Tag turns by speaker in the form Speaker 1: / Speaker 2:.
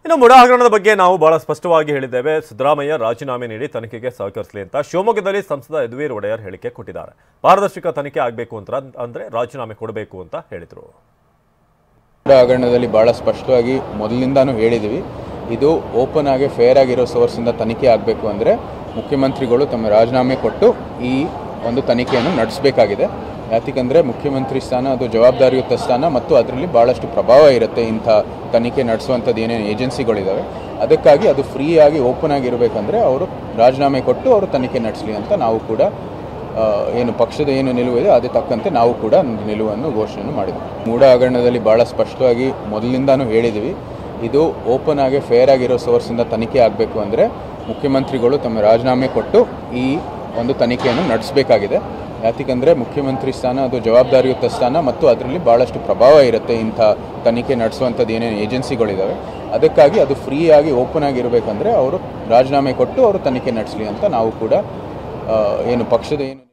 Speaker 1: ಇನ್ನು ಮುಡಾ ಹಗರಣದ ಬಗ್ಗೆ ನಾವು ಬಹಳ ಸ್ಪಷ್ಟವಾಗಿ ಹೇಳಿದ್ದೇವೆ. ಸಿದ್ದರಾಮಯ್ಯ ರಾಜೀನಾಮೆ ನೀಡಿ ತನಿಖೆಗೆ ಸಹಕರಿಸಲಿ ಅಂತ ಶಿವಮೊಗ್ಗದಲ್ಲಿ ಸಂಸದ ಯದುವೀರ್ ಒಡೆಯರ್ ಹೇಳಿಕೆ ಕೊಟ್ಟಿದ್ದಾರೆ. ಪಾರದರ್ಶಕ ತನಿಖೆ ಆಗಬೇಕು ಅಂದ್ರೆ ರಾಜೀನಾಮೆ ಕೊಡಬೇಕು ಅಂತ ಹೇಳಿದರು.
Speaker 2: ಮುಡಾ ಹಗರಣದಲ್ಲಿ ಬಹಳ ಸ್ಪಷ್ಟವಾಗಿ ಮೊದಲಿಂದಾನು ಹೇಳಿದ್ದೀವಿ, ಇದು ಓಪನ್ ಆಗಿ ಫೇರ್ ಆಗಿರೋ ಸೋರ್ಸಿಂದ ತನಿಖೆ ಆಗಬೇಕು ಅಂದರೆ ಮುಖ್ಯಮಂತ್ರಿಗಳು ತಮ್ಮ ರಾಜೀನಾಮೆ ಕೊಟ್ಟು ಈ ಒಂದು ತನಿಖೆಯನ್ನು ನಡೆಸಬೇಕಾಗಿದೆ. ಯಾಕೆಂದರೆ ಮುಖ್ಯಮಂತ್ರಿ ಸ್ಥಾನ ಅದು ಜವಾಬ್ದಾರಿಯುತ ಸ್ಥಾನ ಮತ್ತು ಅದರಲ್ಲಿ ಭಾಳಷ್ಟು ಪ್ರಭಾವ ಇರುತ್ತೆ ಇಂಥ ತನಿಖೆ ನಡೆಸುವಂಥದ್ದು ಏನೇನು ಏಜೆನ್ಸಿಗಳಿದ್ದಾವೆ. ಅದಕ್ಕಾಗಿ ಅದು ಫ್ರೀ ಆಗಿ ಓಪನ್ ಆಗಿರಬೇಕಂದ್ರೆ ಅವರು ರಾಜೀನಾಮೆ ಕೊಟ್ಟು ಅವರು ತನಿಖೆ ನಡೆಸಲಿ ಅಂತ ನಾವು ಕೂಡ ಏನು ಪಕ್ಷದ ಏನು ನಿಲುವಿದೆ ಅದೇ ತಕ್ಕಂತೆ ನಾವು ಕೂಡ ನಿಲುವನ್ನು ಘೋಷಣೆ ಮಾಡಿದ್ವಿ. ಮುಡಾ ಹಗರಣದಲ್ಲಿ ಭಾಳ ಸ್ಪಷ್ಟವಾಗಿ ಮೊದಲಿಂದಾನು ಹೇಳಿದ್ದೀವಿ, ಇದು ಓಪನ್ ಆಗಿ ಫೇರ್ ಆಗಿರೋ ಸೋರ್ಸಿಂದ ತನಿಖೆ ಆಗಬೇಕು ಅಂದರೆ ಮುಖ್ಯಮಂತ್ರಿಗಳು ತಮ್ಮ ರಾಜೀನಾಮೆ ಕೊಟ್ಟು ಈ ಒಂದು ತನಿಖೆಯನ್ನು ನಡೆಸಬೇಕಾಗಿದೆ. ಯಾಕೆಂದರೆ ಮುಖ್ಯಮಂತ್ರಿ ಸ್ಥಾನ ಅದು ಜವಾಬ್ದಾರಿಯುತ ಸ್ಥಾನ ಮತ್ತು ಅದರಲ್ಲಿ ಭಾಳಷ್ಟು ಪ್ರಭಾವ ಇರುತ್ತೆ ಇಂಥ ತನಿಖೆ ನಡೆಸುವಂಥದ್ದು ಏನೇನು ಏಜೆನ್ಸಿಗಳಿದ್ದಾವೆ. ಅದಕ್ಕಾಗಿ ಅದು ಫ್ರೀ ಆಗಿ ಓಪನ್ ಆಗಿರಬೇಕಂದ್ರೆ ಅವರು ರಾಜೀನಾಮೆ ಕೊಟ್ಟು ಅವರು ತನಿಖೆ ನಡೆಸಲಿ ಅಂತ ನಾವು ಕೂಡ ಏನು ಪಕ್ಷದ ಏನು